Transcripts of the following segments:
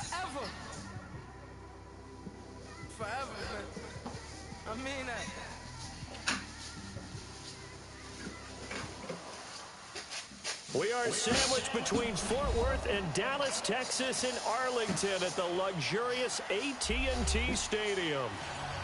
forever. Forever, man. I mean that. We are sandwiched between Fort Worth and Dallas, Texas, and Arlington at the luxurious AT&T Stadium.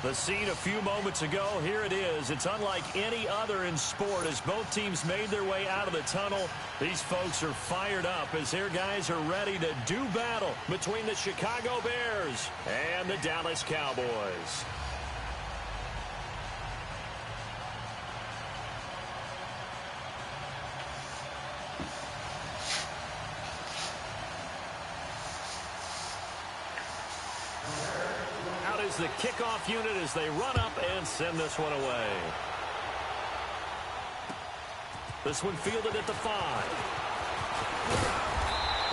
The scene a few moments ago, here it is. It's unlike any other in sport as both teams made their way out of the tunnel. These folks are fired up as their guys are ready to do battle between the Chicago Bears and the Dallas Cowboys. The kickoff unit as they run up and send this one away. This one fielded at the 5.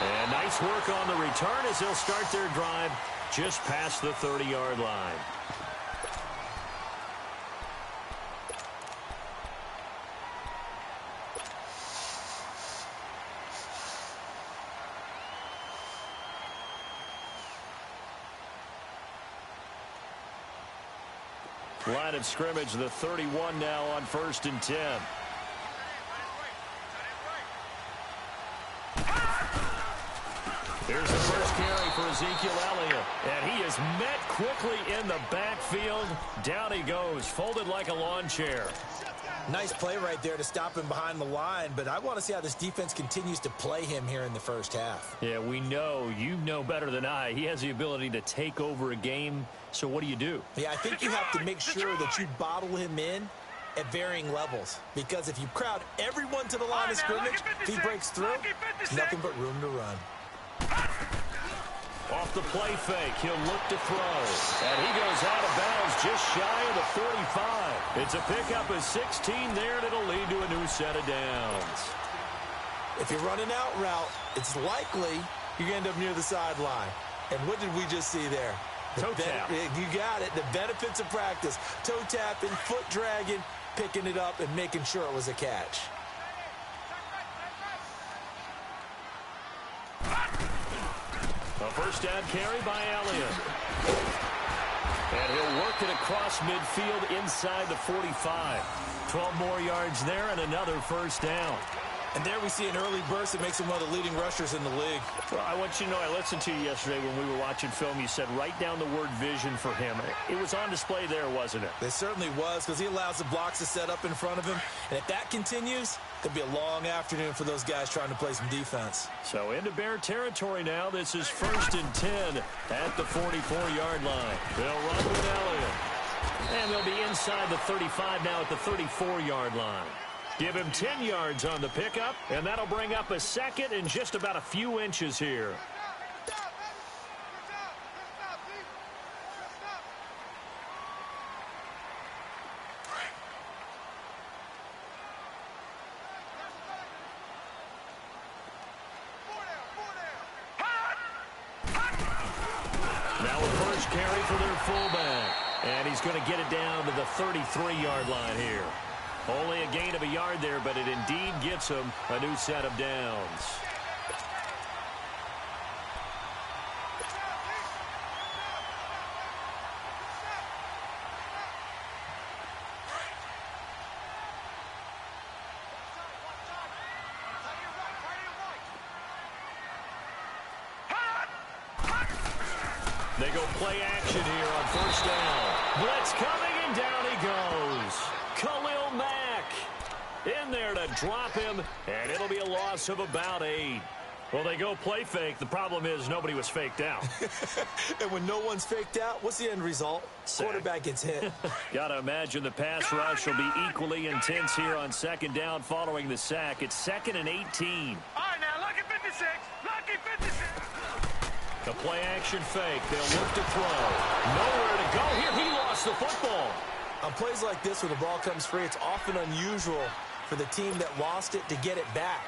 And nice work on the return as they'll start their drive just past the 30-yard line. Line of scrimmage, the 31 now on 1st and 10. Here's the first carry for Ezekiel Elliott. And he is met quickly in the backfield. Down he goes, folded like a lawn chair. Nice play right there to stop him behind the line, but I want to see how this defense continues to play him here in the first half. Yeah, we know, you know better than I. He has the ability to take over a game, so what do you do? Yeah, I think you have to make sure that you bottle him in at varying levels, because if you crowd everyone to the line of scrimmage, if he breaks through, nothing but room to run. Off the play fake, he'll look to throw. And he goes out of bounds just shy of the 45. It's a pickup of 16 there, and it'll lead to a new set of downs. If you're running out route, it's likely you're going to end up near the sideline. And what did we just see there? Toe tap. You got it. The benefits of practice. Toe tapping, foot dragging, picking it up, and making sure it was a catch. A first down carry by Elliott. And he'll work it across midfield inside the 45. 12 more yards there and another first down. And there we see an early burst that makes him one of the leading rushers in the league. Well, I want you to know, I listened to you yesterday when we were watching film. You said write down the word vision for him. It was on display there, wasn't it? It certainly was, because he allows the blocks to set up in front of him. And if that continues, it'll be a long afternoon for those guys trying to play some defense. So into Bear territory now. This is 1st and 10 at the 44-yard line. They'll run with Elliott. And they'll be inside the 35 now at the 34-yard line. Give him 10 yards on the pickup, and that'll bring up a second and just about a few inches here. Now a first carry for their fullback, and he's going to get it down to the 33-yard line here. Only a gain of a yard there, but it indeed gets him a new set of downs. They go play action here on first down. Blitz coming, and down he goes. Khalil Mack in there to drop him, and it'll be a loss of about 8. Well, they go play fake. The problem is nobody was faked out. And when no one's faked out, what's the end result? Sack. Quarterback gets hit. Got to imagine the pass rush will be equally intense here on second down following the sack. It's 2nd and 18. All right, now, lucky 56. Lucky 56. The play action fake. They'll look to throw. Nowhere to go here. He lost the football. On plays like this where the ball comes free, it's often unusual for the team that lost it to get it back,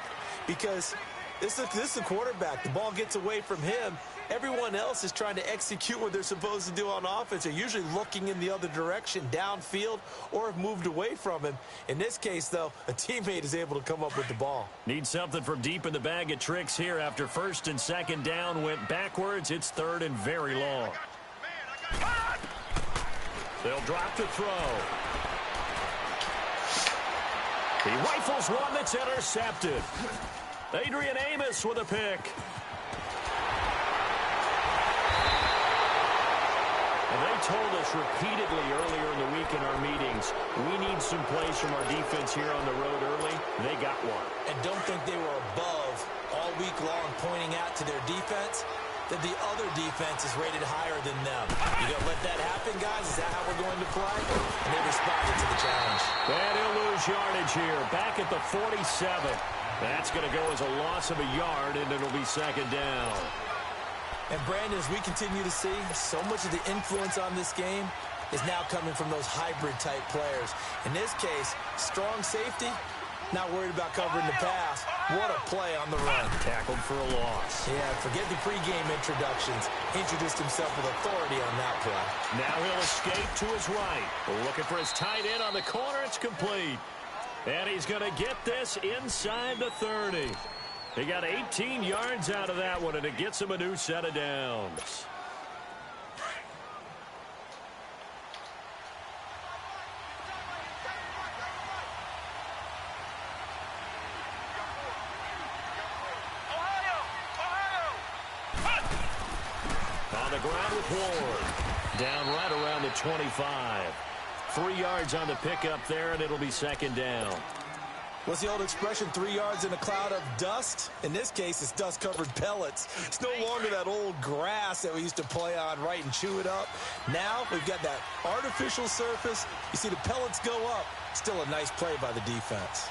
because This is a quarterback. The ball gets away from him. Everyone else is trying to execute what they're supposed to do on offense. They're usually looking in the other direction, downfield, or have moved away from him. In this case, though, a teammate is able to come up with the ball. Need something from deep in the bag of tricks here. After first and second down went backwards, it's third and very long. They'll drop to throw. He rifles one that's intercepted. Adrian Amos with a pick. And they told us repeatedly earlier in the week in our meetings, we need some plays from our defense here on the road early. They got one. And don't think they were above all week long pointing out to their defense that the other defense is rated higher than them. You gonna let that happen, guys? Is that how we're going to play? And they responded to the challenge. And he'll lose yardage here. Back at the 47. That's going to go as a loss of a yard, and it'll be second down. And, Brandon, as we continue to see, so much of the influence on this game is now coming from those hybrid-type players. In this case, strong safety, not worried about covering the pass. What a play on the run. Tackled for a loss. Yeah, forget the pregame introductions. He introduced himself with authority on that play. Now he'll escape to his right. Looking for his tight end on the corner. It's complete. And he's going to get this inside the 30. He got 18 yards out of that one, and it gets him a new set of downs. On the ground with Ward. Down right around the 25. 3 yards on the pickup there, and it'll be second down. What's the old expression, 3 yards in a cloud of dust? In this case, it's dust-covered pellets. It's no longer that old grass that we used to play on, right, and chew it up. Now we've got that artificial surface. You see the pellets go up. Still a nice play by the defense.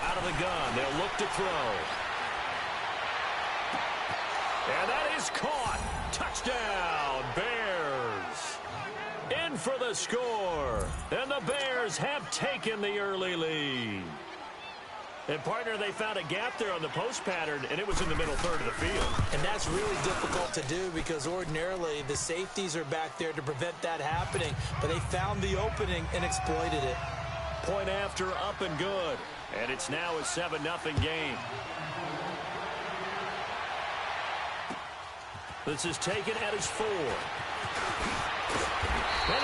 Out of the gun, they'll look to throw. And that is caught. Touchdown, Bears. In for the score. And the Bears have taken the early lead. And, partner, they found a gap there on the post pattern, and it was in the middle third of the field. And that's really difficult to do because ordinarily the safeties are back there to prevent that happening. But they found the opening and exploited it. Point after, up and good. And it's now a 7-0 game. This is taken at his 4. And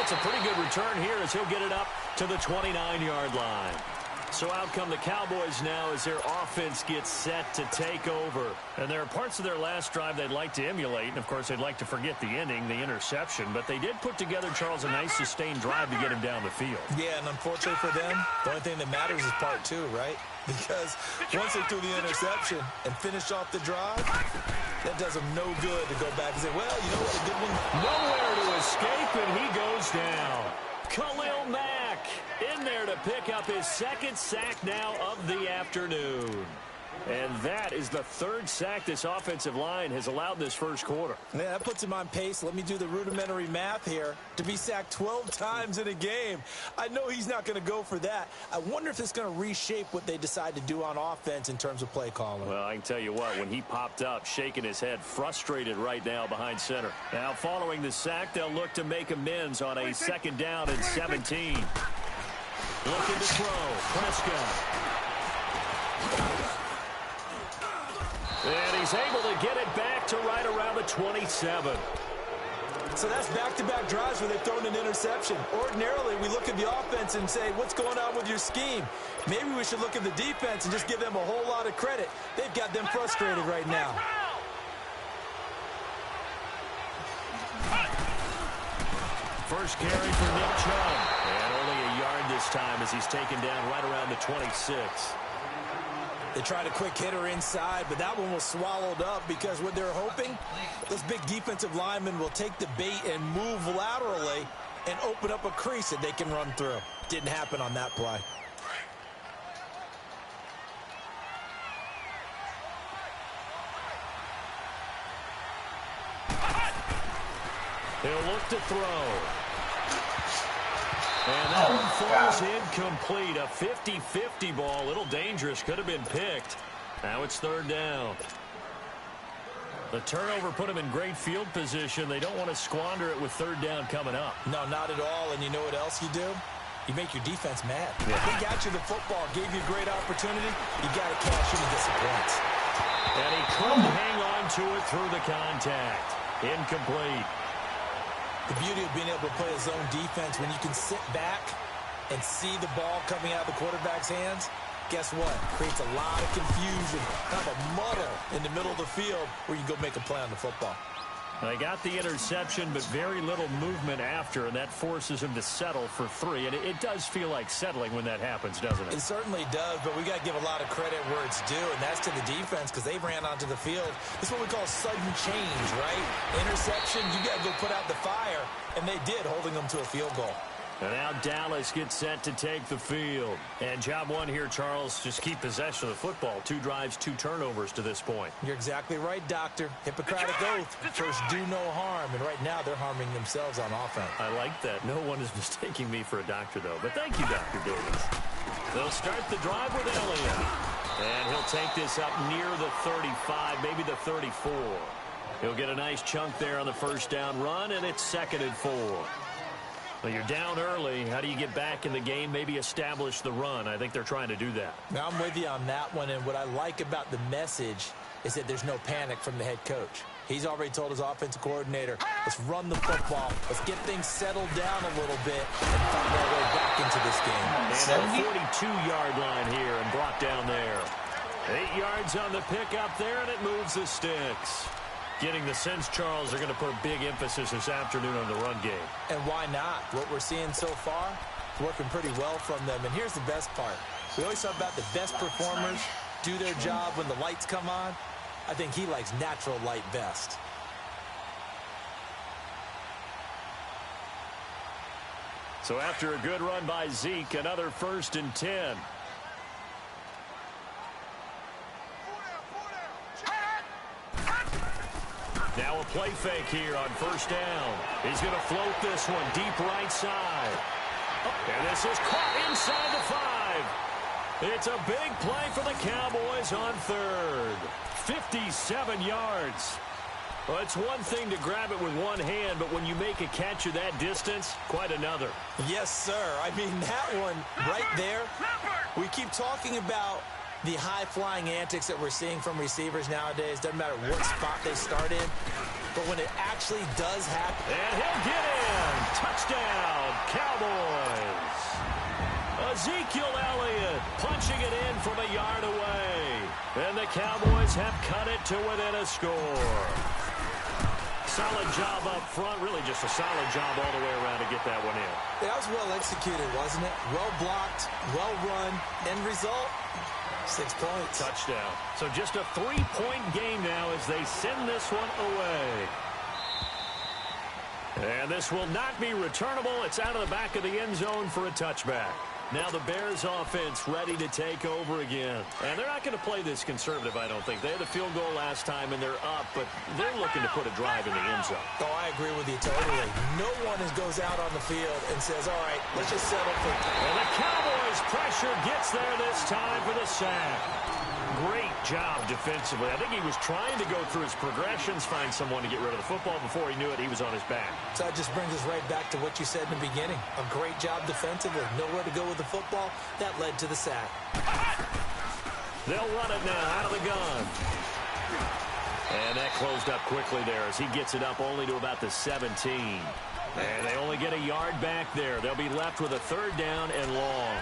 it's a pretty good return here as he'll get it up to the 29-yard line. So out come the Cowboys now as their offense gets set to take over. And there are parts of their last drive they'd like to emulate. And, of course, they'd like to forget the ending, the interception. But they did put together, Charles, a nice sustained drive to get him down the field. Yeah, and unfortunately for them, the only thing that matters is part 2, right? Because once they threw the interception and finished off the drive, that does them no good to go back and say, well, you know what, a good one. Nowhere to escape, and he goes down. Khalil Mack in there to pick up his second sack now of the afternoon. And that is the third sack this offensive line has allowed this first quarter. Yeah, that puts him on pace. Let me do the rudimentary math here. To be sacked 12 times in a game, I know he's not going to go for that. I wonder if it's going to reshape what they decide to do on offense in terms of play calling. Well, I can tell you what, when he popped up, shaking his head, frustrated right now behind center. Now, following the sack, they'll look to make amends on a second down and 17. Looking to throw. Prescott. And he's able to get it back to right around the 27. So that's back-to-back drives where they've thrown an interception. Ordinarily, we look at the offense and say, what's going on with your scheme? Maybe we should look at the defense and just give them a whole lot of credit. They've got them frustrated right now. First carry for Nick Chubb. And only a yard this time as he's taken down right around the 26. They tried a quick hitter inside, but that one was swallowed up because what they're hoping, those big defensive linemen will take the bait and move laterally and open up a crease that they can run through. Didn't happen on that play. He'll look to throw. And that one falls incomplete. A 50-50 ball. A little dangerous. Could have been picked. Now it's third down. The turnover put them in great field position. They don't want to squander it with third down coming up. No, not at all. And you know what else you do? You make your defense mad. Yeah. They got you the football, gave you a great opportunity. You got to cash in and get some points. And he couldn't hang on to it through the contact. Incomplete. The beauty of being able to play a zone defense, when you can sit back and see the ball coming out of the quarterback's hands, guess what? Creates a lot of confusion, kind of a muddle in the middle of the field where you go make a play on the football. They got the interception, but very little movement after, and that forces him to settle for 3. And it does feel like settling when that happens, doesn't it? It certainly does, but we got to give a lot of credit where it's due, and that's to the defense because they ran onto the field. This is what we call sudden change, right? Interception, you got to go put out the fire, and they did, holding them to a field goal. And now Dallas gets set to take the field. And job one here, Charles, just keep possession of the football. 2 drives, 2 turnovers to this point. You're exactly right, Doctor. Hippocratic oath. First, do no harm. And right now, they're harming themselves on offense. I like that. No one is mistaking me for a doctor, though. But thank you, Dr. Davis. They'll start the drive with Elliott. And he'll take this up near the 35, maybe the 34. He'll get a nice chunk there on the first down run, and it's 2nd and 4. Well, you're down early. How do you get back in the game, maybe establish the run? I think they're trying to do that. Now, I'm with you on that one, and what I like about the message is that there's no panic from the head coach. He's already told his offensive coordinator, let's run the football, let's get things settled down a little bit, and find our way back into this game. And a 42-yard line here and brought down there. 8 yards on the pickup there, and it moves the sticks. Getting the sense, Charles, they're going to put a big emphasis this afternoon on the run game. And why not? What we're seeing so far, working pretty well from them. And here's the best part. We always talk about the best performers do their job when the lights come on. I think he likes natural light best. So after a good run by Zeke, another 1st and 10. Now a play fake here on 1st down. He's going to float this one deep right side. And this is caught inside the 5. It's a big play for the Cowboys on 3rd. 57 yards. Well, it's one thing to grab it with one hand, but when you make a catch of that distance, quite another. Yes, sir. I mean, that one right there, we keep talking about the high-flying antics that we're seeing from receivers nowadays. Doesn't matter what spot they start in. But when it actually does happen. And he'll get in. Touchdown, Cowboys. Ezekiel Elliott punching it in from a yard away. And the Cowboys have cut it to within a score. Solid job up front. Really just a solid job all the way around to get that one in. That was well executed, wasn't it? Well blocked, well run. End result? 6 points. Touchdown. So just a 3-point game now as they send this one away. And this will not be returnable. It's out of the back of the end zone for a touchback. Now the Bears offense ready to take over again. And they're not going to play this conservative, I don't think. They had a field goal last time, and they're up, but they're looking to put a drive in the end zone. Oh, I agree with you totally. No one goes out on the field and says, all right, let's just settle for... And the Cowboys pressure gets there this time for the sack. Great job defensively. I think he was trying to go through his progressions, find someone to get rid of the football. Before he knew it, he was on his back. So that just brings us right back to what you said in the beginning. A great job defensively. Nowhere to go with the football. That led to the sack. They'll run it now out of the gun. And that closed up quickly there as he gets it up only to about the 17. And they only get a yard back there. They'll be left with a 3rd down and long.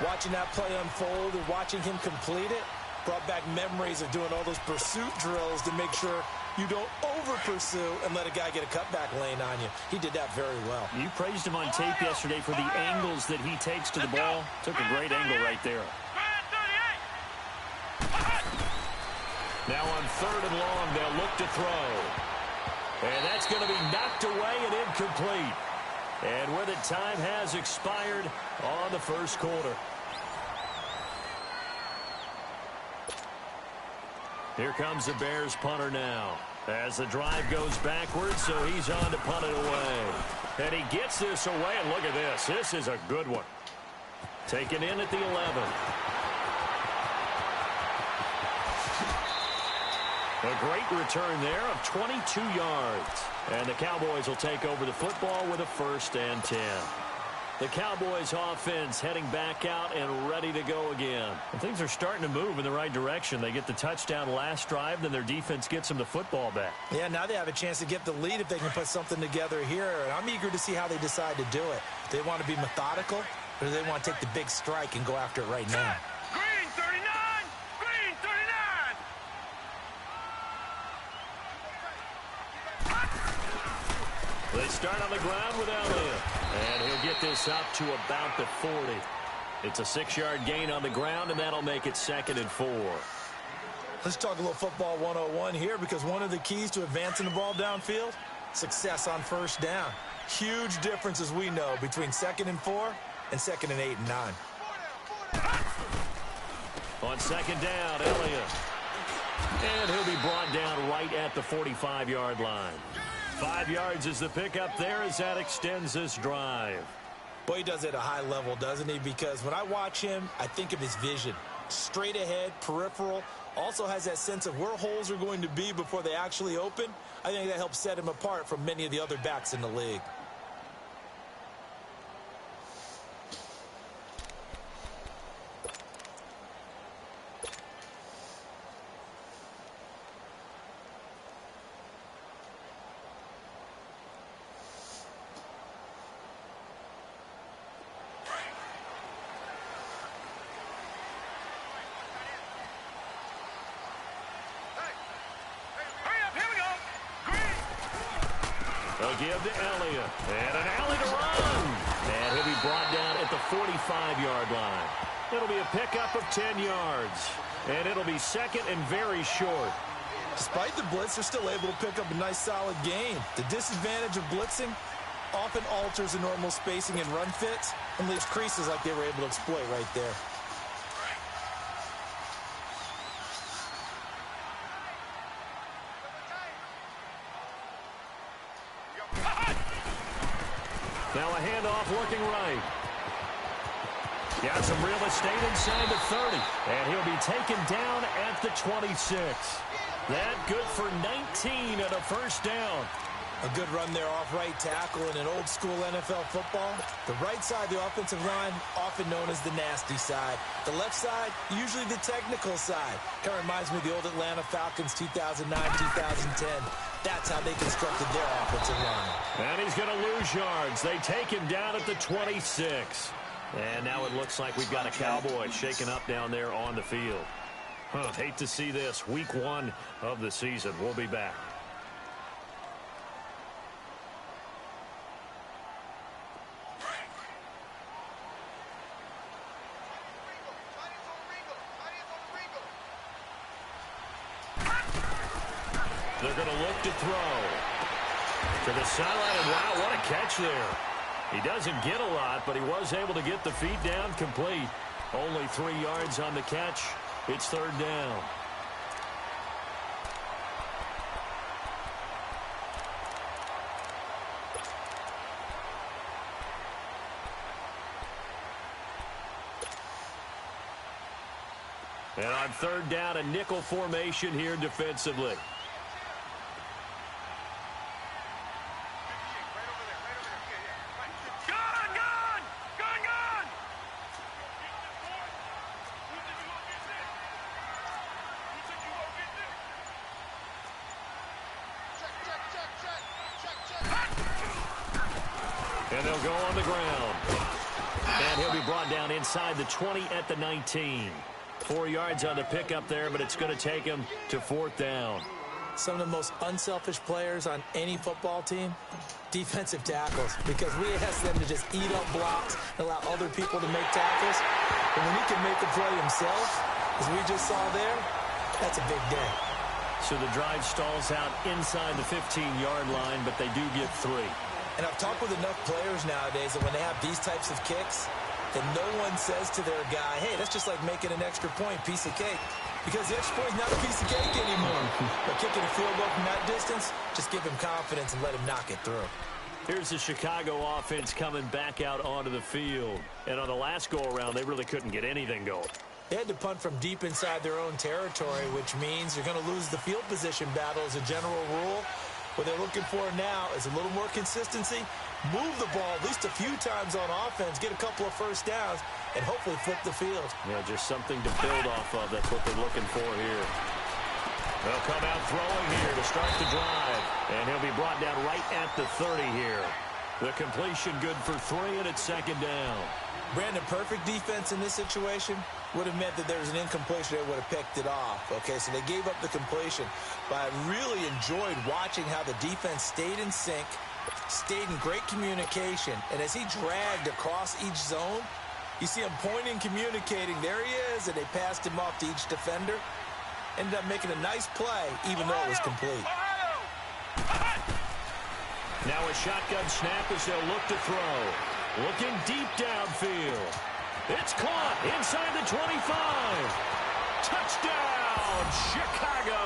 Watching that play unfold and watching him complete it brought back memories of doing all those pursuit drills to make sure you don't over-pursue and let a guy get a cutback lane on you. He did that very well. You praised him on tape yesterday for the angles that he takes to the ball. Took a great angle right there. Now on 3rd and long, they'll look to throw. And that's going to be knocked away and incomplete. And with it, time has expired on the 1st quarter. Here comes the Bears punter now. As the drive goes backwards, so he's on to punt it away. And he gets this away, and look at this. This is a good one. Taken in at the 11. A great return there of 22 yards. And the Cowboys will take over the football with a 1st and 10. The Cowboys offense heading back out and ready to go again. And things are starting to move in the right direction. They get the touchdown last drive, then their defense gets them the football back. Yeah, now they have a chance to get the lead if they can put something together here. And I'm eager to see how they decide to do it. Do they want to be methodical, or do they want to take the big strike and go after it right now? Green 39! Green 39! They start on the ground with Elliott. And he'll get this up to about the 40. It's a 6-yard gain on the ground, and that'll make it 2nd and 4. Let's talk a little football 101 here, because one of the keys to advancing the ball downfield, success on 1st down. Huge difference, as we know, between 2nd and 4 and 2nd and 8 and 9. On 2nd down, Elliott. And he'll be brought down right at the 45-yard line. 5 yards is the pickup there as that extends this drive. Boy, he does it at a high level, doesn't he? Because when I watch him, I think of his vision. Straight ahead, peripheral. Also has that sense of where holes are going to be before they actually open. I think that helps set him apart from many of the other backs in the league. They'll give to Elliott. And an alley to run. And he'll be brought down at the 45-yard line. It'll be a pickup of 10 yards. And it'll be 2nd and very short. Despite the blitz, they're still able to pick up a nice, solid gain. The disadvantage of blitzing often alters the normal spacing and run fits and leaves creases like they were able to exploit right there. Now a handoff looking right. Got some real estate inside the 30. And he'll be taken down at the 26. That good for 19 and a 1st down. A good run there off right tackle in an old-school NFL football. The right side of the offensive line, often known as the nasty side. The left side, usually the technical side. Kind of reminds me of the old Atlanta Falcons 2009-2010. That's how they constructed their offensive line. And he's going to lose yards. They take him down at the 26. And now it looks like we've got a Cowboy shaken up down there on the field. Hate to see this. Week 1 of the season. We'll be back. They're going to look to throw. To the sideline, and wow, what a catch there. He doesn't get a lot, but he was able to get the feet down complete. Only 3 yards on the catch. It's 3rd down. And on 3rd down, a nickel formation here defensively. And they'll go on the ground. And he'll be brought down inside the 20 at the 19. 4 yards on the pickup there, but it's going to take him to 4th down. Some of the most unselfish players on any football team, defensive tackles, because we ask them to just eat up blocks and allow other people to make tackles. And when he can make the play himself, as we just saw there, that's a big day. So the drive stalls out inside the 15-yard line, but they do get 3. And I've talked with enough players nowadays that when they have these types of kicks, that no one says to their guy, hey, that's just like making an extra point, piece of cake. because the extra point is not a piece of cake anymore. But kicking a field goal from that distance, just give him confidence and let him knock it through. Here's the Chicago offense coming back out onto the field. And on the last go-around, they really couldn't get anything going. They had to punt from deep inside their own territory, which means you're going to lose the field position battle as a general rule. What they're looking for now is a little more consistency, move the ball at least a few times on offense, get a couple of first downs, and hopefully flip the field. Yeah, just something to build off of. That's what they're looking for here. They'll come out throwing here to start the drive, and he'll be brought down right at the 30 here. The completion good for 3, and it's second down. Brandon, perfect defense in this situation would have meant that there was an incompletion that would have picked it off. Okay, so they gave up the completion. But I really enjoyed watching how the defense stayed in sync, stayed in great communication. And as he dragged across each zone, you see him pointing, communicating. There he is, and they passed him off to each defender. Ended up making a nice play, even though it was complete. Now a shotgun snap as they'll look to throw. Looking deep downfield. It's caught inside the 25. Touchdown, Chicago.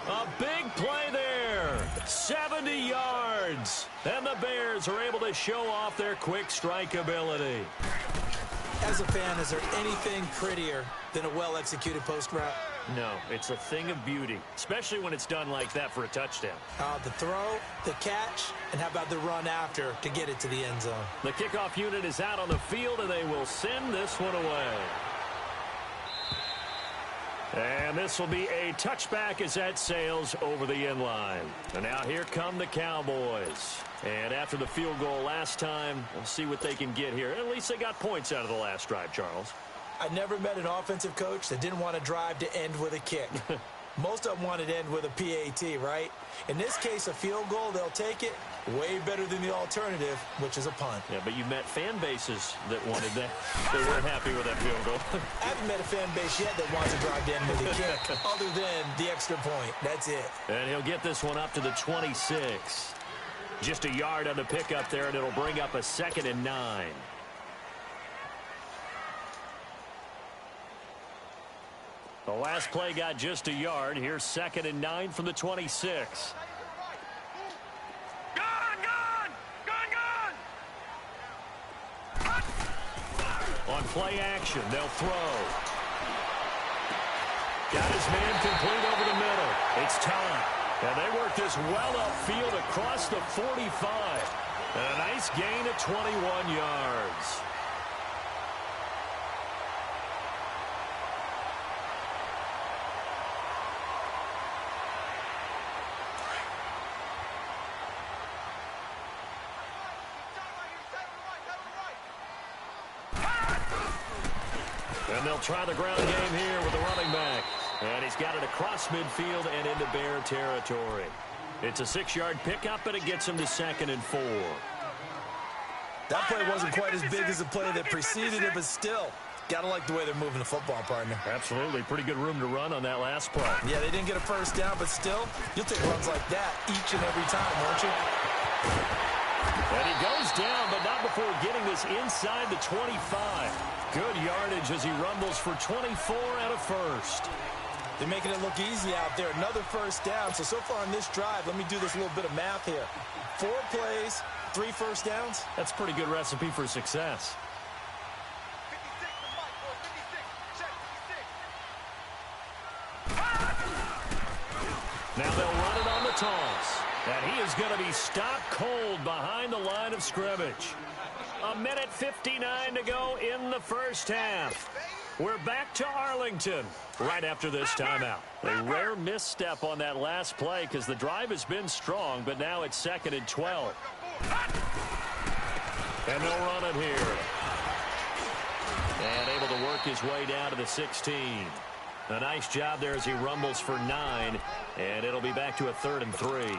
A big play there. 70 yards. And the Bears are able to show off their quick strike ability. As a fan, is there anything prettier than a well-executed post route? No, it's a thing of beauty, especially when it's done like that for a touchdown. The throw, the catch, and how about the run after to get it to the end zone? The kickoff unit is out on the field, and they will send this one away. And this will be a touchback as that sails over the end line. And now here come the Cowboys. And after the field goal last time, we'll see what they can get here. At least they got points out of the last drive, Charles. I never met an offensive coach that didn't want to drive to end with a kick. Most of them wanted to end with a PAT, right? In this case, a field goal, they'll take it. Way better than the alternative, which is a punt. Yeah, but you met fan bases that wanted that. They weren't happy with that field goal. I haven't met a fan base yet that wants to drive to end with a kick, other than the extra point. That's it. And he'll get this one up to the 26. Just a yard on the pickup there, and it'll bring up a 2nd and 9. The last play got just a yard. Here's 2nd and 9 from the 26. On play action, they'll throw. Got his man complete over the middle. It's time. And they work this well upfield across the 45. And a nice gain of 21 yards. And they'll try the ground game here with the running back. And he's got it across midfield and into Bear territory. It's a 6-yard pickup, but it gets him to 2nd and 4. That play wasn't quite as big as the play that preceded it, but still, gotta like the way they're moving the football, partner. Absolutely. Pretty good room to run on that last play. Yeah, they didn't get a first down, but still, you'll take runs like that each and every time, won't you? And he goes down, but not before getting this inside the 25. Good yardage as he rumbles for 24 out of first. They're making it look easy out there. Another first down. So far on this drive, let me do this little bit of math here. 4 plays, 3 first downs. That's a pretty good recipe for success. Now they'll run it on the toss. And he is going to be stopped cold behind the line of scrimmage. 1:59 to go in the first half. We're back to Arlington right after this timeout. A rare misstep on that last play because the drive has been strong, but now it's 2nd and 12. And they'll run it here. And able to work his way down to the 16. A nice job there as he rumbles for 9. And it'll be back to a 3rd and 3.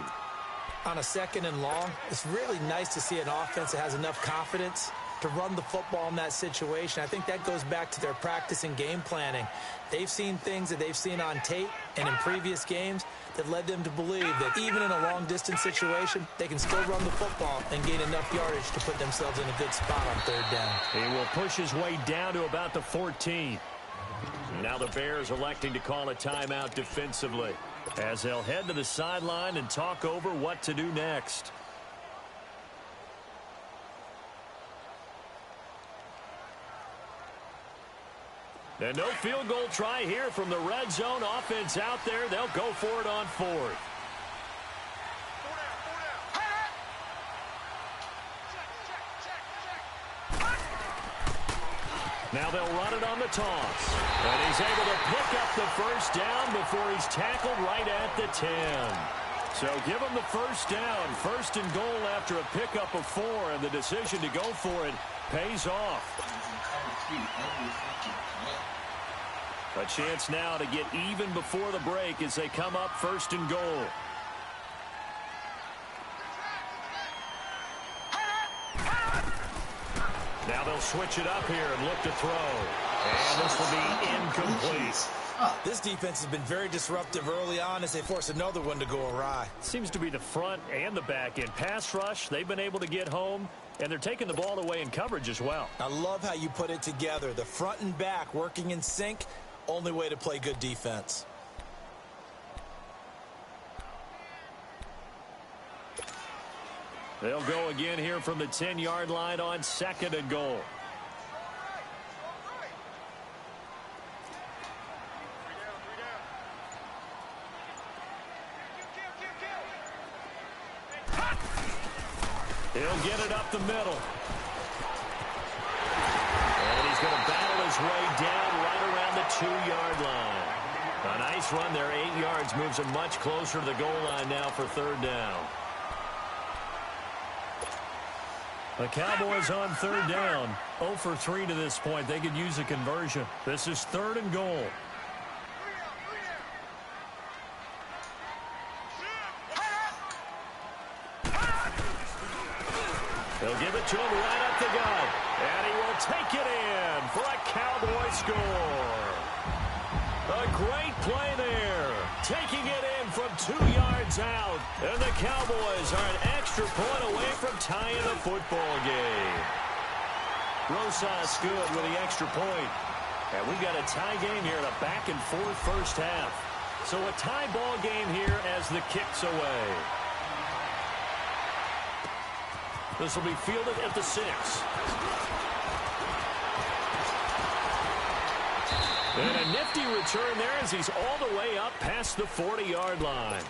On a 2nd and long, it's really nice to see an offense that has enough confidence to run the football in that situation. I think that goes back to their practice and game planning. They've seen things that they've seen on tape and in previous games that led them to believe that even in a long-distance situation, they can still run the football and gain enough yardage to put themselves in a good spot on 3rd down. He will push his way down to about the 14. Now the Bears electing to call a timeout defensively as they'll head to the sideline and talk over what to do next. And no field goal try here from the red zone. Offense out there. They'll go for it on fourth. Now they'll run it on the toss. And he's able to pick up the first down before he's tackled right at the 10. So give him the first down. First and goal after a pickup of 4. And the decision to go for it pays off. A chance now to get even before the break as they come up first and goal. Now they'll switch it up here and look to throw. And this will be incomplete. This defense has been very disruptive early on as they force another one to go awry. Seems to be the front and the back end. Pass rush, they've been able to get home, and they're taking the ball away in coverage as well. I love how you put it together. The front and back working in sync, only way to play good defense. They'll go again here from the 10-yard line on second and goal. He'll get it up the middle. And he's going to battle his way down right around the 2-yard line. A nice run there, 8 yards, moves him much closer to the goal line now for third down. The Cowboys on third down, 0 for 3 to this point. They could use a conversion. This is third and goal. They'll give it to him right up the gut. And he will take it in for a Cowboy score. A great play there. Taking it in from 2 yards out. And the Cowboys are an extra point away from tying the football game. Rosas good with the extra point. And we've got a tie game here in a back-and-forth first half. So a tie ball game here as the kick's away. This will be fielded at the 6. And a nifty return there as he's all the way up past the 40-yard line.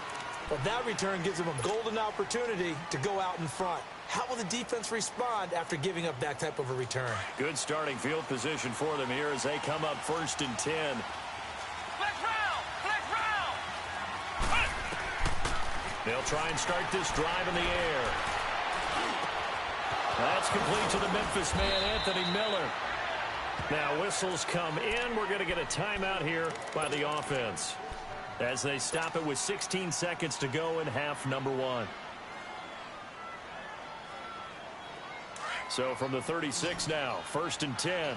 Well, that return gives him a golden opportunity to go out in front. How will the defense respond after giving up that type of a return? Good starting field position for them here as they come up first and 10. Black round! They'll try and start this drive in the air. That's complete to the Memphis man, Anthony Miller. Now whistles come in. We're going to get a timeout here by the offense as they stop it with 16 seconds to go in half number 1. So from the 36 now, first and 10.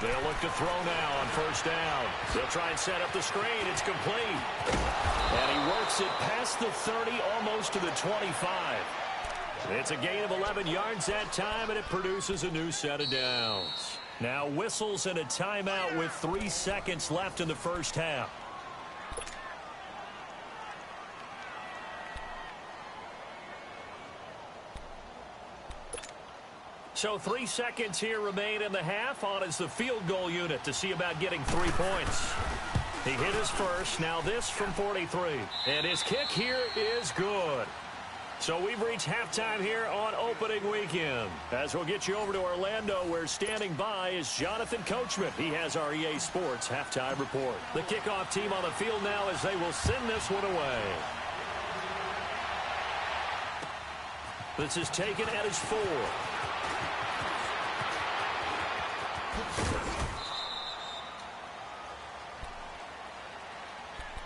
They'll look to throw now on first down. They'll try and set up the screen. It's complete. And he works it past the 30, almost to the 25. It's a gain of 11 yards that time, and it produces a new set of downs. Now whistles and a timeout with 3 seconds left in the first half. So 3 seconds here remain in the half. On is the field goal unit to see about getting 3 points. He hit his first. Now this from 43. And his kick here is good. So we've reached halftime here on opening weekend. As we'll get you over to Orlando, where standing by is Jonathan Coachman. He has our EA Sports halftime report. The kickoff team on the field now as they will send this one away. This is taken at his 4.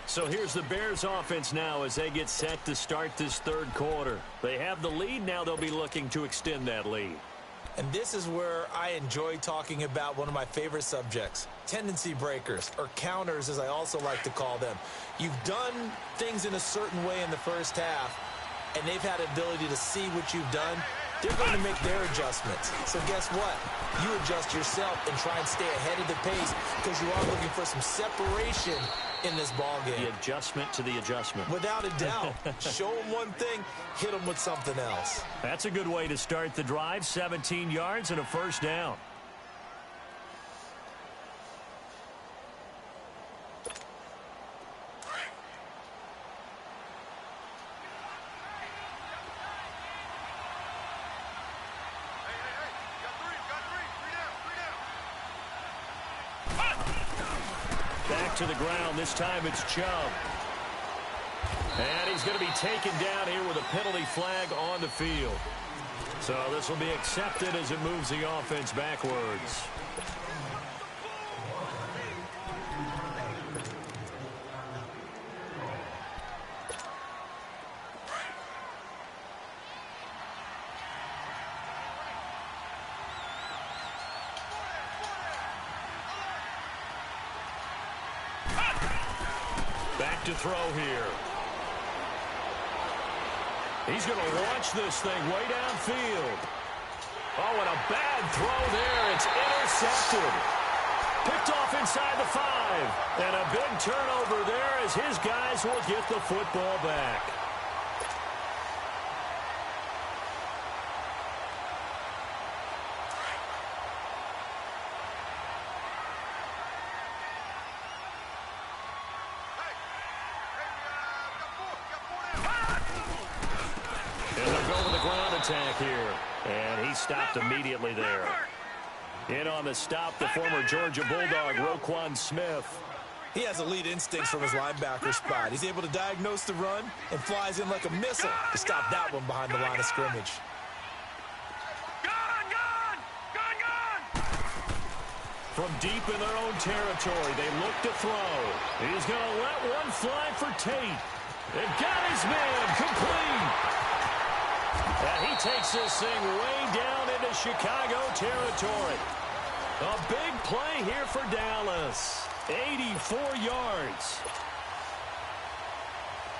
So here's the Bears offense now as they get set to start this third quarter. They have the lead. Now they'll be looking to extend that lead. And this is where I enjoy talking about one of my favorite subjects, tendency breakers, or counters as I also like to call them. You've done things in a certain way in the first half. and they've had the ability to see what you've done, they're going to make their adjustments. So guess what? You adjust yourself and try and stay ahead of the pace because you are looking for some separation in this ball game. The adjustment to the adjustment. Without a doubt. Show them one thing, hit them with something else. That's a good way to start the drive. 17 yards and a first down. Back to the ground. This time it's Chubb. And he's going to be taken down here with a penalty flag on the field. So this will be accepted as it moves the offense backwards. Back to throw here. He's going to launch this thing way downfield. Oh, and a bad throw there. It's intercepted. Picked off inside the 5. And a big turnover there as his guys will get the football back. Attack here, and he stopped immediately there. In on the stop, the former Georgia Bulldog, Roquan Smith. He has elite instincts from his linebacker spot. He's able to diagnose the run and flies in like a missile to stop that one behind the line of scrimmage. From deep in their own territory, they look to throw. He's going to let one fly for Tate. And got his man complete. And he takes this thing way down into Chicago territory. A big play here for Dallas. 84 yards.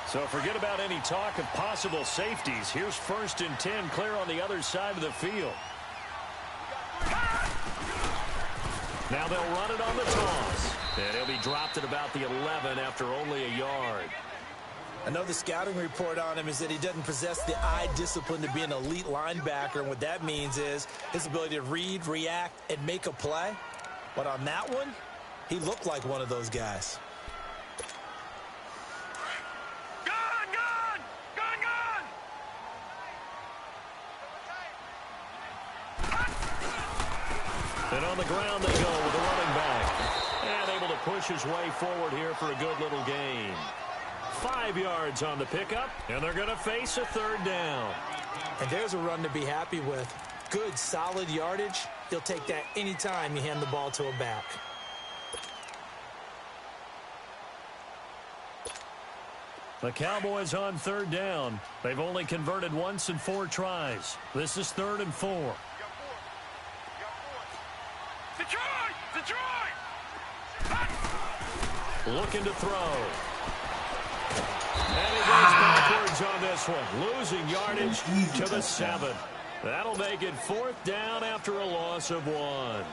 So forget about any talk of possible safeties. Here's 1st and 10 clear on the other side of the field. Now they'll run it on the toss. And he'll be dropped at about the 11 after only a yard. I know the scouting report on him is that he doesn't possess the eye discipline to be an elite linebacker, and what that means is his ability to read, react, and make a play. But on that one, he looked like one of those guys. And on the ground they go with the running back. And able to push his way forward here for a good little gain. 5 yards on the pickup, and they're going to face a 3rd down. And there's a run to be happy with. Good, solid yardage. He'll take that anytime you hand the ball to a back. The Cowboys on 3rd down. They've only converted once in 4 tries. This is 3rd and 4. Looking to throw. And he goes backwards on this one, losing yardage to the 7. That'll make it 4th down after a loss of 1.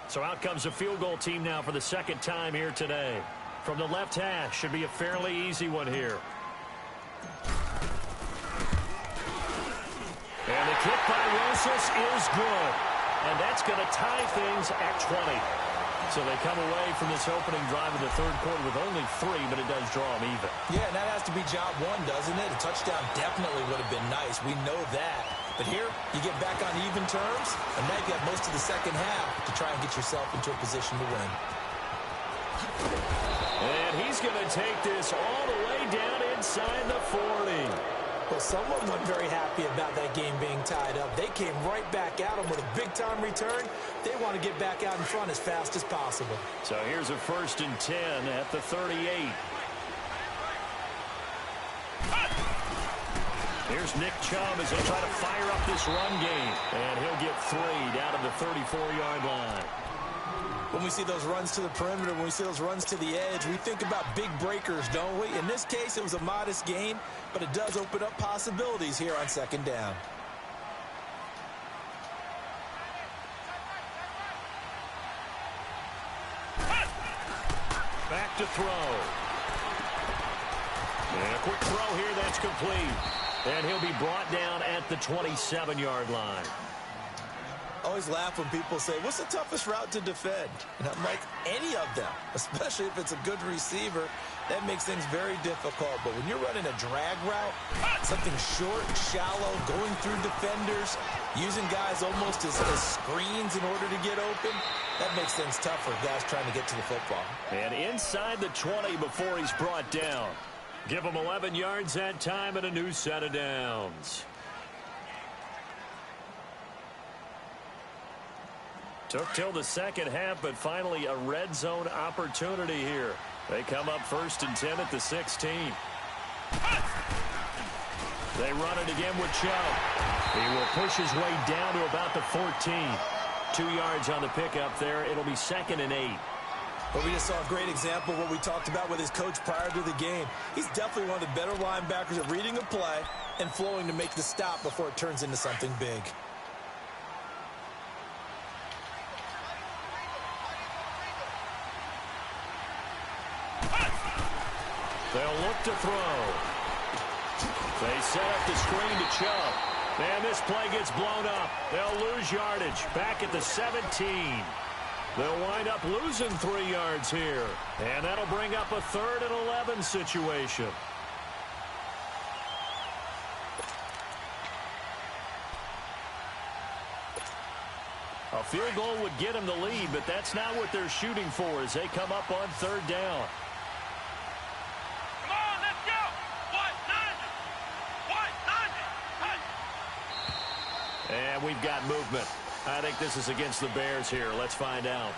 So out comes a field goal team now for the 2nd time here today. From the left hash, should be a fairly easy one here. And the kick by Rosas is good. And that's going to tie things at 20. So they come away from this opening drive in the 3rd quarter with only 3, but it does draw them even. Yeah, and that has to be job 1, doesn't it? A touchdown definitely would have been nice. We know that. But here, you get back on even terms, and now you have most of the 2nd half to try and get yourself into a position to win. And he's going to take this all the way down inside the 40. Well, someone wasn't very happy about that game being tied up. They came right back at them with a big-time return. They want to get back out in front as fast as possible. So here's a 1st and 10 at the 38. Here's Nick Chubb as they try to fire up this run game. And he'll get 3 down to the 34-yard line. When we see those runs to the perimeter, when we see those runs to the edge, we think about big breakers, don't we? In this case, it was a modest gain, but it does open up possibilities here on second down. Back to throw. And a quick throw here that's complete. And he'll be brought down at the 27-yard line. Always laugh when people say, what's the toughest route to defend? And I'm like, any of them, especially if it's a good receiver. That makes things very difficult. But when you're running a drag route, something short, shallow, going through defenders, using guys almost as screens in order to get open, that makes things tough for guys trying to get to the football. And inside the 20 before he's brought down. Give him 11 yards that time and a new set of downs. Took till the second half, but finally a red zone opportunity here. They come up 1st and 10 at the 16. They run it again with Chubb. He will push his way down to about the 14. 2 yards on the pickup there. It'll be 2nd and 8. But we just saw a great example of what we talked about with his coach prior to the game. He's definitely one of the better linebackers at reading a play and flowing to make the stop before it turns into something big. They'll look to throw. They set up the screen to Chubb. And this play gets blown up. They'll lose yardage back at the 17. They'll wind up losing 3 yards here. And that'll bring up a 3rd and 11 situation. A field goal would get them the lead, but that's not what they're shooting for as they come up on 3rd down. Come on, let's go! And we've got movement. I think this is against the Bears here. Let's find out.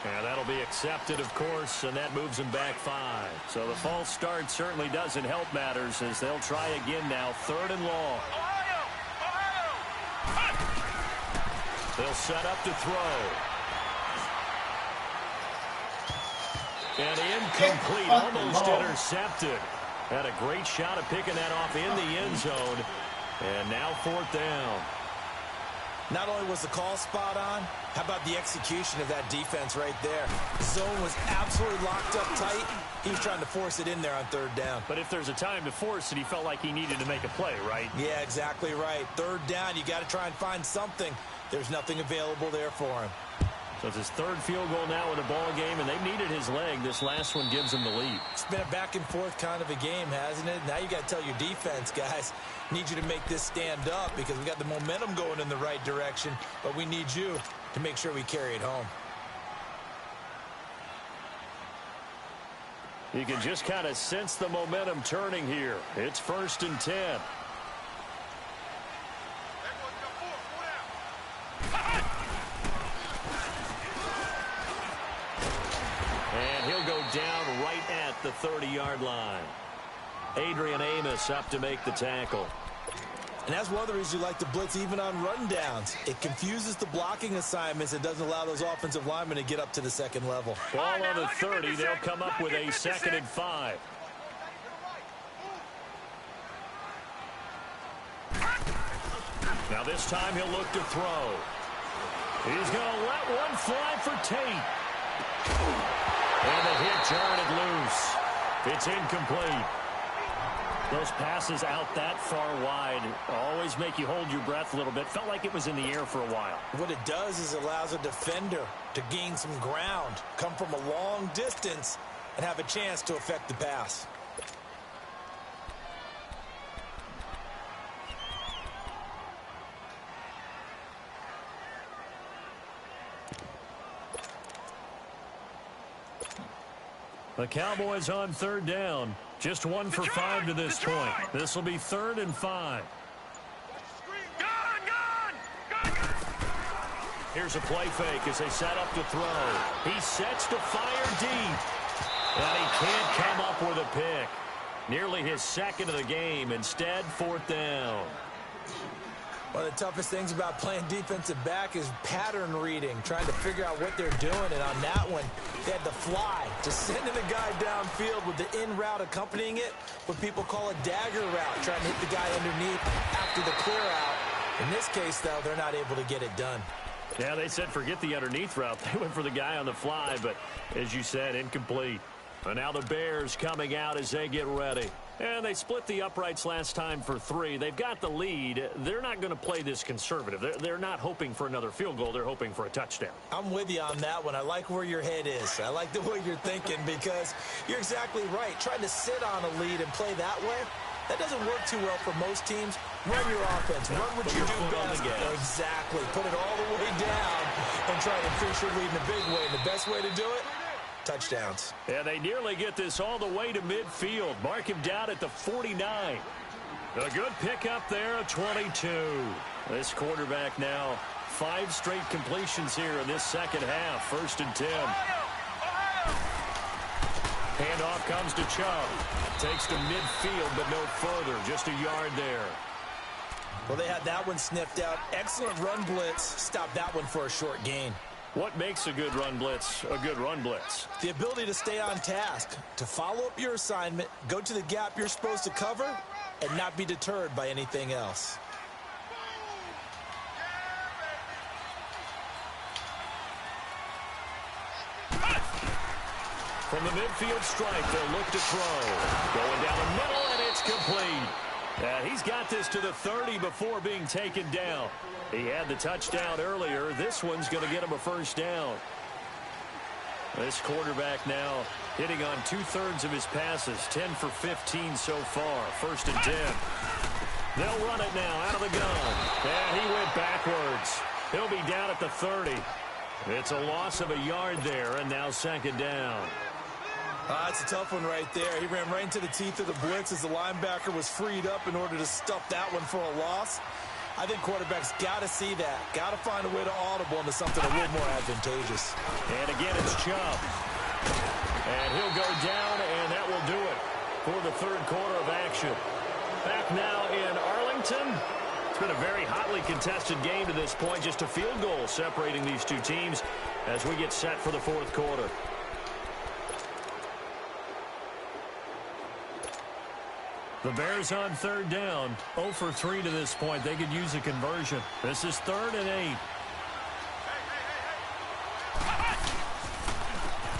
And that'll be accepted, of course, and that moves them back 5. So the false start certainly doesn't help matters as they'll try again now, 3rd and long. They'll set up to throw. And incomplete, almost intercepted. Had a great shot at picking that off in the end zone. And now 4th down. Not only was the call spot on, how about the execution of that defense right there? The zone was absolutely locked up tight. He was trying to force it in there on 3rd down. But if there's a time to force it, he felt like he needed to make a play, right? Yeah, exactly right. 3rd down, you got to try and find something. There's nothing available there for him. So it's his 3rd field goal now in the ball game, and they've needed his leg. This last one gives him the lead. It's been a back-and-forth kind of a game, hasn't it? Now you got to tell your defense, guys, need you to make this stand up because we got the momentum going in the right direction, but we need you to make sure we carry it home. You can just kind of sense the momentum turning here. It's 1st and 10. And he'll go down right at the 30-yard line. Adrian Amos up to make the tackle. And that's one of the reasons you like to blitz even on rundowns. It confuses the blocking assignments. It doesn't allow those offensive linemen to get up to the second level. Ball on the 30. They'll come up with a 2nd and 5. Now this time he'll look to throw. He's going to let one fly for Tate. And the hit jarred loose. It's incomplete. Those passes out that far wide always make you hold your breath a little bit. Felt like it was in the air for a while. What it does is it allows a defender to gain some ground, come from a long distance, and have a chance to affect the pass. The Cowboys on 3rd down. Just 1 for 5 to this point. This will be 3rd and 5. Here's a play fake as they set up to throw. He sets to fire deep. And he can't come up with a pick. Nearly his 2nd of the game. Instead, 4th down. One of the toughest things about playing defensive back is pattern reading, trying to figure out what they're doing. And on that one, they had the fly, just sending a guy downfield with the in route accompanying it, what people call a dagger route, trying to hit the guy underneath after the clear out. In this case, though, they're not able to get it done. Yeah, they said forget the underneath route. They went for the guy on the fly, but as you said, incomplete. And now the Bears coming out as they get ready. And they split the uprights last time for 3. They've got the lead. They're not going to play this conservative. They're not hoping for another field goal. They're hoping for a touchdown. I'm with you on that one. I like where your head is. I like the way you're thinking because you're exactly right. Trying to sit on a lead and play that way, that doesn't work too well for most teams. Run your offense. Run what you do best. Exactly. Put it all the way down and try to increase your lead in a big way. And the best way to do it, touchdowns. Yeah, they nearly get this all the way to midfield. Mark him down at the 49. A good pickup there, a 22. This quarterback now 5 straight completions here in this second half. 1st and 10. Handoff comes to Chubb. Takes to midfield, but no further. Just a yard there. Well, they had that one sniffed out. Excellent run blitz. Stopped that one for a short gain. What makes a good run blitz a good run blitz? The ability to stay on task, to follow up your assignment, go to the gap you're supposed to cover, and not be deterred by anything else. From the midfield stripe, they'll look to throw. Going down the middle, and it's complete. He's got this to the 30 before being taken down. He had the touchdown earlier. This one's going to get him a 1st down. This quarterback now hitting on 2/3 of his passes. 10 for 15 so far. 1st and 10. They'll run it now out of the gun. And he went backwards. He'll be down at the 30. It's a loss of a yard there, and now 2nd down. That's a tough one right there. He ran right into the teeth of the blitz as the linebacker was freed up in order to stuff that one for a loss. I think quarterbacks got to see that. Got to find a way to audible into something a little more advantageous. And again, it's Chubb. And he'll go down, and that will do it for the 3rd quarter of action. Back now in Arlington. It's been a very hotly contested game to this point. Just a field goal separating these two teams as we get set for the 4th quarter. The Bears on 3rd down. 0 for 3 to this point. They could use a conversion. This is 3rd and 8.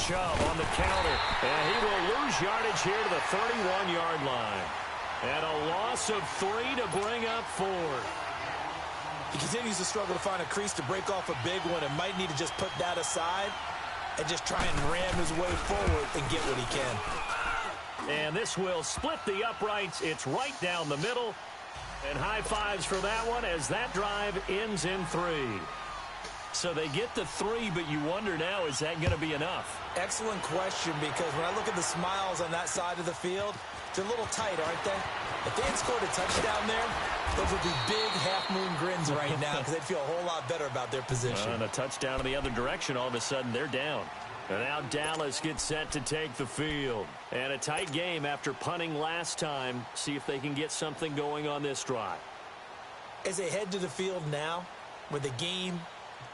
Chubb on the counter. And he will lose yardage here to the 31-yard line. And a loss of 3 to bring up 4. He continues to struggle to find a crease to break off a big one and might need to just put that aside and just try and ram his way forward and get what he can. And this will split the uprights. It's right down the middle. And high fives for that one as that drive ends in 3. So they get the 3, but you wonder now, is that going to be enough? Excellent question, because when I look at the smiles on that side of the field, they're a little tight, aren't they? If they had scored a touchdown there, those would be big half-moon grins right now because they'd feel a whole lot better about their position. And a touchdown in the other direction, all of a sudden they're down. And now Dallas gets set to take the field. And a tight game after punting last time. See if they can get something going on this drive. As they head to the field now, with the game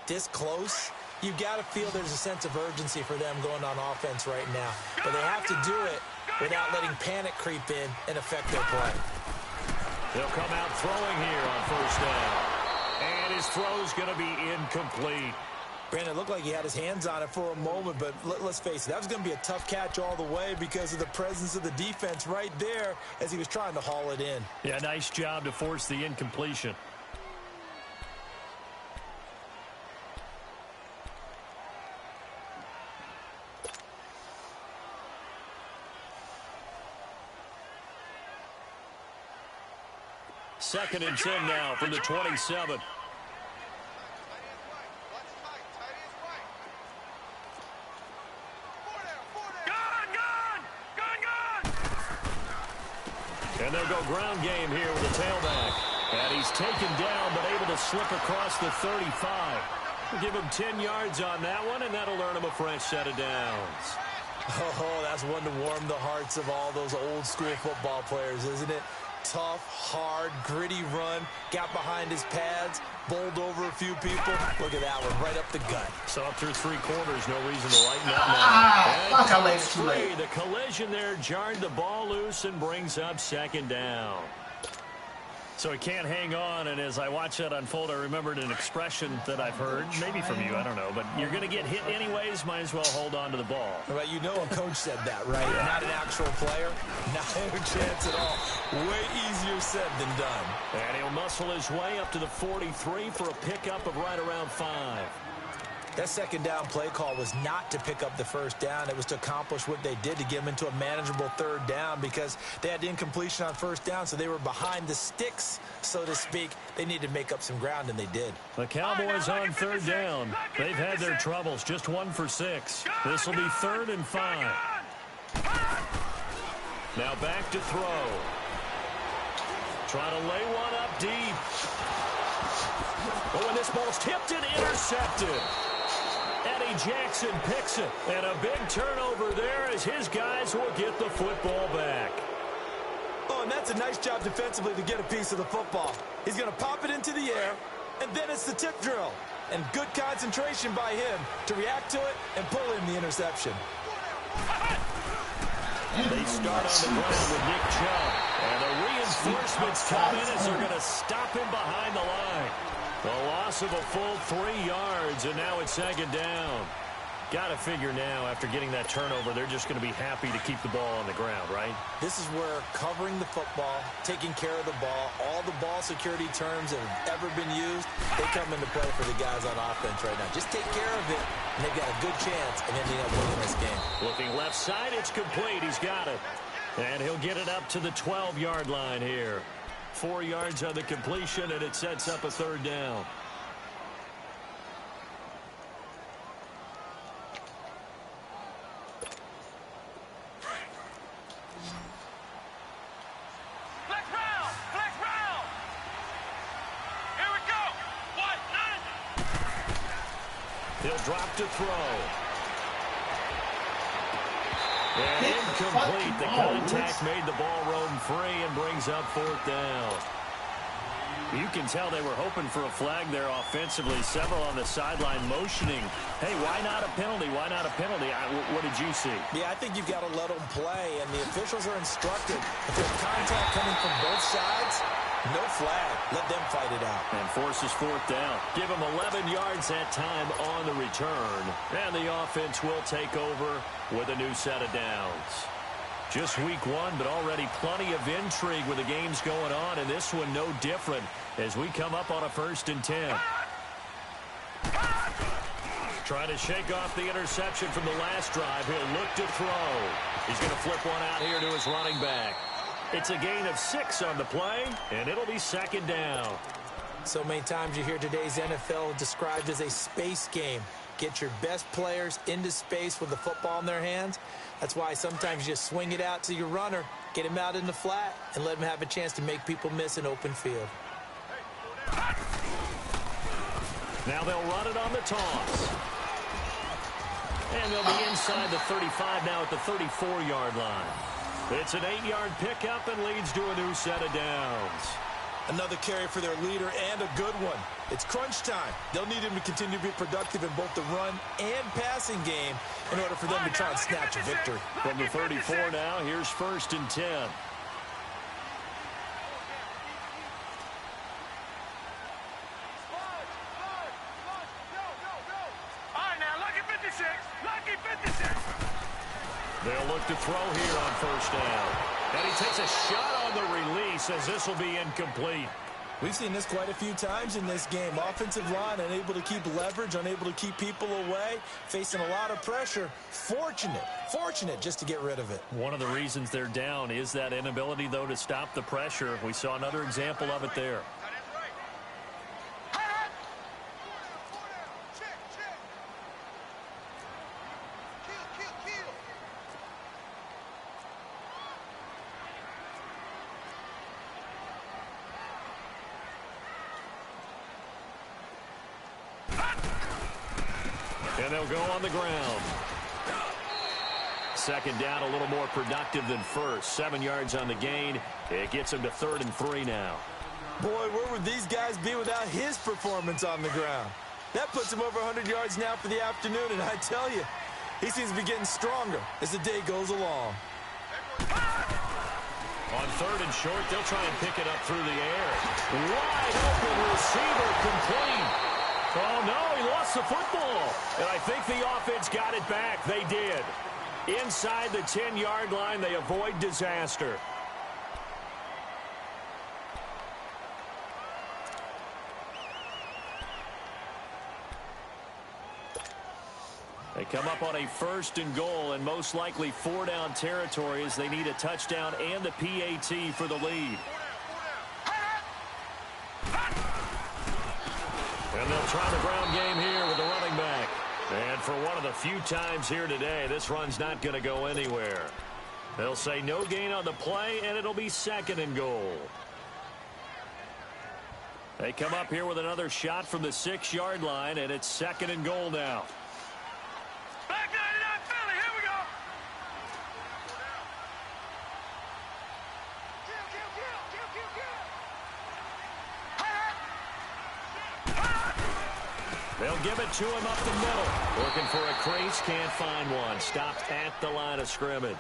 this close, you've got to feel there's a sense of urgency for them going on offense right now. But they have to do it without letting panic creep in and affect their play. They'll come out throwing here on 1st down. And his throw's going to be incomplete. Brandon, it looked like he had his hands on it for a moment, but let's face it, that was going to be a tough catch all the way because of the presence of the defense right there as he was trying to haul it in. Yeah, nice job to force the incompletion. Second and 10 now from the 27. And they'll go ground game here with the tailback. And he's taken down but able to slip across the 35. We'll give him 10 yards on that one, and that'll earn him a fresh set of downs. Oh, that's one to warm the hearts of all those old school football players, isn't it? tough, hard, gritty run. Got behind his pads, bowled over a few people. Look at that one, right up the gut. So up through 3 quarters, no reason to lighten up now. Fuck, I waited too late. The collision there jarred the ball loose and brings up second down. So he can't hang on, and as I watch that unfold, I remembered an expression that I've heard, maybe from you, I don't know, but you're going to get hit anyways, might as well hold on to the ball. Well, you know a coach said that, right? Yeah. Not an actual player, not a chance at all. Way easier said than done. And he'll muscle his way up to the 43 for a pickup of right around 5. That second down play call was not to pick up the first down. It was to accomplish what they did to get them into a manageable third down because they had incompletion on first down, so they were behind the sticks, so to speak. They needed to make up some ground, and they did. The Cowboys on third down. They've had their troubles, just 1 for 6. This will be 3rd and 5. Now back to throw. Try to lay one up deep. Oh, and this ball's tipped and intercepted. Eddie Jackson picks it, and a big turnover there as his guys will get the football back. Oh, and that's a nice job defensively to get a piece of the football. He's going to pop it into the air, and then it's the tip drill. And good concentration by him to react to it and pull in the interception. They start on the ground with Nick Chubb, and the reinforcements come in as they're going to stop him behind the line. A loss of a full 3 yards, and now it's second down. Got to figure now, after getting that turnover, they're just going to be happy to keep the ball on the ground, right? This is where covering the football, taking care of the ball, all the ball security terms that have ever been used, they come into play for the guys on offense right now. Just take care of it, and they've got a good chance of ending up winning this game. Looking left side, it's complete. He's got it. And he'll get it up to the 12-yard line here. 4 yards on the completion, and it sets up a third down. Flex round! Flex round! Here we go! 1-9! He'll drop to throw. And incomplete. The contact made the ball roam free and brings up 4th down. You can tell they were hoping for a flag there offensively. Several on the sideline motioning. Hey, why not a penalty? Why not a penalty? What did you see? Yeah, I think you've got to let them play, and the officials are instructed. If there's contact coming from both sides, no flag. Let them fight it out. And forces 4th down. Give them 11 yards that time on the return. And the offense will take over with a new set of downs. Just week 1, but already plenty of intrigue with the games going on, and this one no different as we come up on a 1st and 10. Trying to shake off the interception from the last drive. He'll look to throw. He's going to flip one out here to his running back. It's a gain of 6 on the play, and it'll be second down. So many times you hear today's NFL described as a space game. Get your best players into space with the football in their hands. That's why sometimes you just swing it out to your runner, get him out in the flat, and let him have a chance to make people miss an open field. Now they'll run it on the toss. And they'll be inside the 35 now at the 34-yard line. It's an 8-yard pickup and leads to a new set of downs. Another carry for their leader and a good one. It's crunch time. They'll need him to continue to be productive in both the run and passing game in order for them to try and snatch a victory. From the 34 now, here's 1st and 10. All right, now, lucky 56. Lucky 56. They'll look to throw here on 1st down. And he takes a shot on the release as this will be incomplete. We've seen this quite a few times in this game. Offensive line unable to keep leverage, unable to keep people away, facing a lot of pressure. Fortunate just to get rid of it. One of the reasons they're down is that inability, though, to stop the pressure. We saw another example of it there. And they'll go on the ground. Second down, a little more productive than first. 7 yards on the gain. It gets him to 3rd and 3 now. Boy, where would these guys be without his performance on the ground? That puts him over 100 yards now for the afternoon, and I tell you, he seems to be getting stronger as the day goes along. On 3rd and short, they'll try and pick it up through the air. Wide open receiver complete. Oh, no, he lost the football. And I think the offense got it back. They did. Inside the 10-yard line, they avoid disaster. They come up on a 1st and goal and most likely 4-down territory as they need a touchdown and the PAT for the lead. And they'll try the ground game here with the running back. And for one of the few times here today, this run's not going to go anywhere. They'll say no gain on the play, and it'll be 2nd and goal. They come up here with another shot from the 6-yard line, and it's 2nd and goal now. Back 99 Philly, here we go. They'll give it to him up the middle. Looking for a crease, can't find one. Stopped at the line of scrimmage.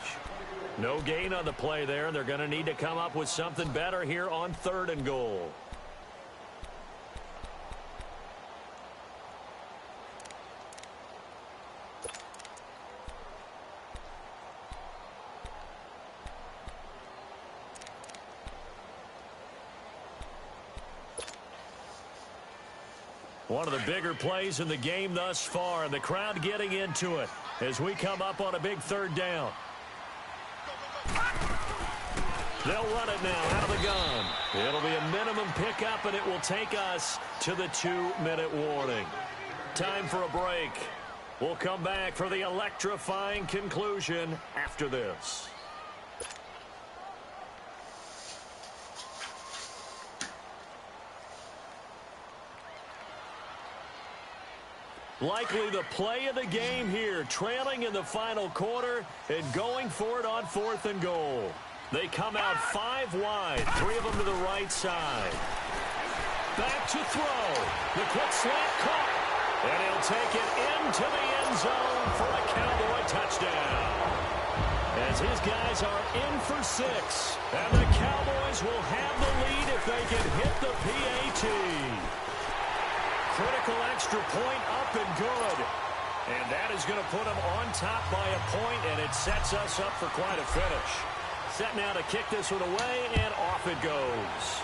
No gain on the play there, and they're going to need to come up with something better here on 3rd and goal. One of the bigger plays in the game thus far, and the crowd getting into it as we come up on a big 3rd down. They'll run it now out of the gun. It'll be a minimum pickup, and it will take us to the 2-minute warning. Time for a break. We'll come back for the electrifying conclusion after this. Likely the play of the game here, trailing in the final quarter and going for it on 4th and goal. They come out 5 wide, 3 of them to the right side. Back to throw. The quick slant caught. And he'll take it into the end zone for a Cowboy touchdown. As his guys are in for 6. And the Cowboys will have the lead if they can hit the PAT. Critical extra point up and good. And that is going to put them on top by a point, and it sets us up for quite a finish. Set now to kick this one away, and off it goes.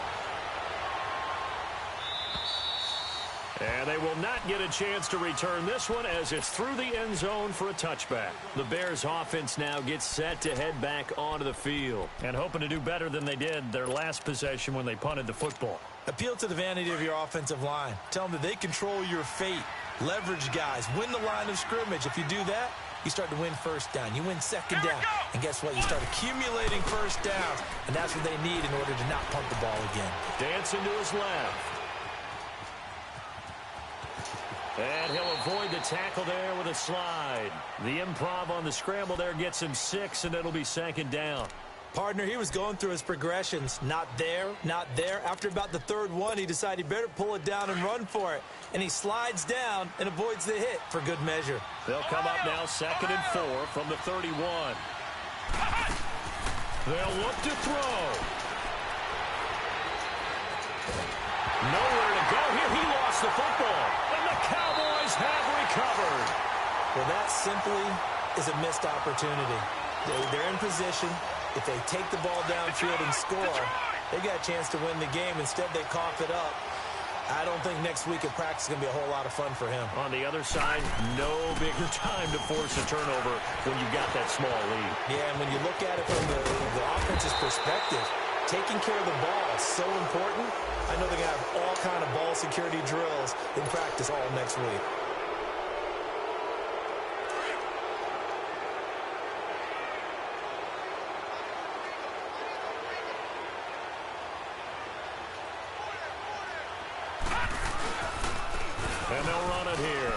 And they will not get a chance to return this one as it's through the end zone for a touchback. The Bears offense now gets set to head back onto the field and hoping to do better than they did their last possession when they punted the football. Appeal to the vanity of your offensive line. Tell them that they control your fate. Leverage guys. Win the line of scrimmage. If you do that, you start to win 1st down. You win 2nd down. And guess what? You start accumulating 1st downs. And that's what they need in order to not punt the ball again. Dancing to his left. And he'll avoid the tackle there with a slide. The improv on the scramble there gets him 6, and it'll be 2nd down. Partner, he was going through his progressions. Not there, not there. After about the 3rd one, he decided he better pull it down and run for it. And he slides down and avoids the hit for good measure. They'll come up now 2nd and 4 from the 31. They'll look to throw. Nowhere to go here. He lost the football. And the Cowboys have recovered. Well, that simply is a missed opportunity. They're in position. If they take the ball downfield and score, they got a chance to win the game. Instead, they cough it up. I don't think next week at practice is going to be a whole lot of fun for him. On the other side, no bigger time to force a turnover when you've got that small lead. Yeah, and when you look at it from the offense's perspective, taking care of the ball is so important. I know they're going to have all kind of ball security drills in practice all next week. And they'll run it here.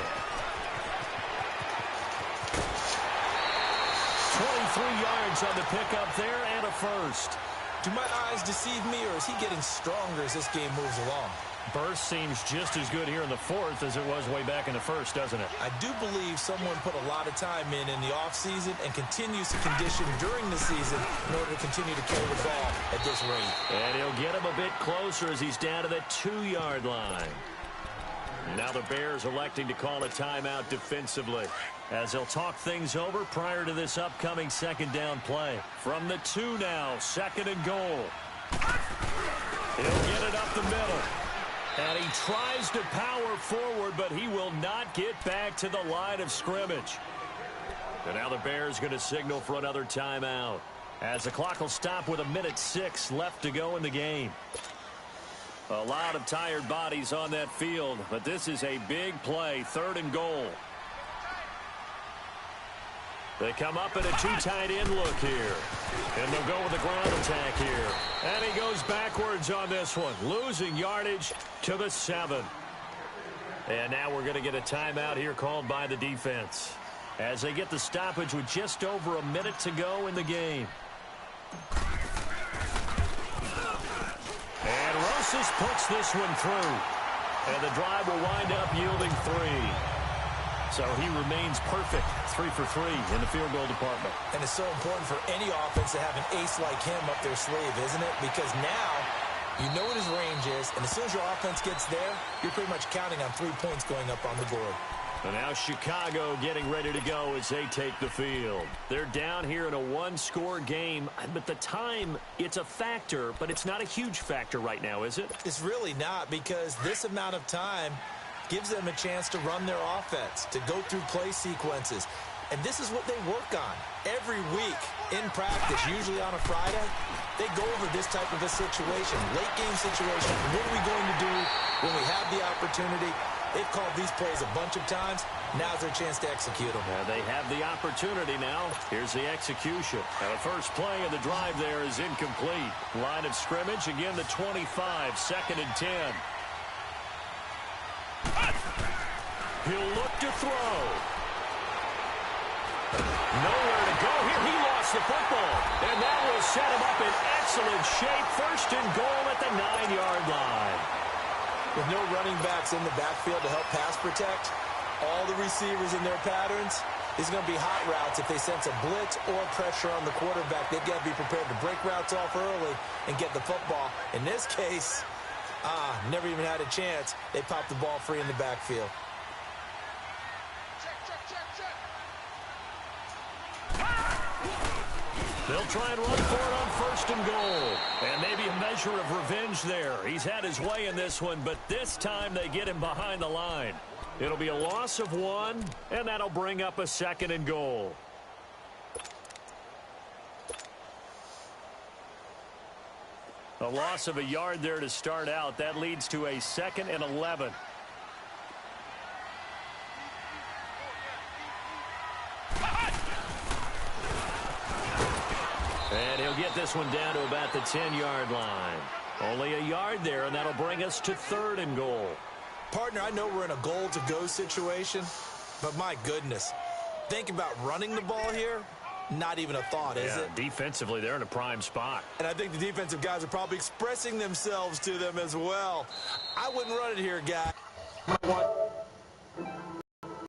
23 yards on the pickup there and a 1st. Do my eyes deceive me, or is he getting stronger as this game moves along? Burst seems just as good here in the fourth as it was way back in the first, doesn't it? I do believe someone put a lot of time in the offseason and continues to condition during the season in order to continue to carry the ball at this rate. And he'll get him a bit closer as he's down to the 2-yard line. Now the Bears electing to call a timeout defensively as they'll talk things over prior to this upcoming second down play. From the 2 now, 2nd and goal. He'll get it up the middle. And he tries to power forward, but he will not get back to the line of scrimmage. And now the Bears going to signal for another timeout as the clock will stop with 1:06 left to go in the game. A lot of tired bodies on that field, but this is a big play, 3rd and goal. They come up in a 2 tight end look here. And they'll go with the ground attack here. And he goes backwards on this one, losing yardage to the 7. And now we're going to get a timeout here called by the defense as they get the stoppage with just over 1 minute to go in the game. And Rosas puts this one through. And the drive will wind up yielding 3. So he remains perfect, 3 for 3 in the field goal department. And it's so important for any offense to have an ace like him up their sleeve, isn't it? Because now you know what his range is, and as soon as your offense gets there, you're pretty much counting on 3 points going up on the board. And now Chicago getting ready to go as they take the field. They're down here in a 1-score game, but the time, it's a factor, but it's not a huge factor right now, is it? It's really not, because this amount of time gives them a chance to run their offense, to go through play sequences. And this is what they work on every week in practice, usually on a Friday. They go over this type of a situation, late game situation. What are we going to do when we have the opportunity? They've called these plays a bunch of times. Now's their chance to execute them. They have the opportunity now. Here's the execution. And the first play of the drive there is incomplete. Line of scrimmage, again the 25, 2nd and 10. He'll look to throw. Nowhere to go here. He lost the football. And that will set him up in excellent shape. 1st and goal at the 9-yard line. With no running backs in the backfield to help pass protect, all the receivers in their patterns, these are going to be hot routes if they sense a blitz or pressure on the quarterback. They've got to be prepared to break routes off early and get the football. In this case, never even had a chance. They popped the ball free in the backfield. They'll try and run for it on 1st and goal. And maybe a measure of revenge there. He's had his way in this one, but this time they get him behind the line. It'll be a loss of 1, and that'll bring up a 2nd and goal. A loss of a yard there to start out. That leads to a 2nd and 11. And he'll get this one down to about the 10-yard line. Only a yard there, and that'll bring us to 3rd and goal. Partner, I know we're in a goal-to-go situation, but my goodness, think about running the ball here. Not even a thought, is it? Defensively, they're in a prime spot. And I think the defensive guys are probably expressing themselves to them as well. I wouldn't run it here, guy.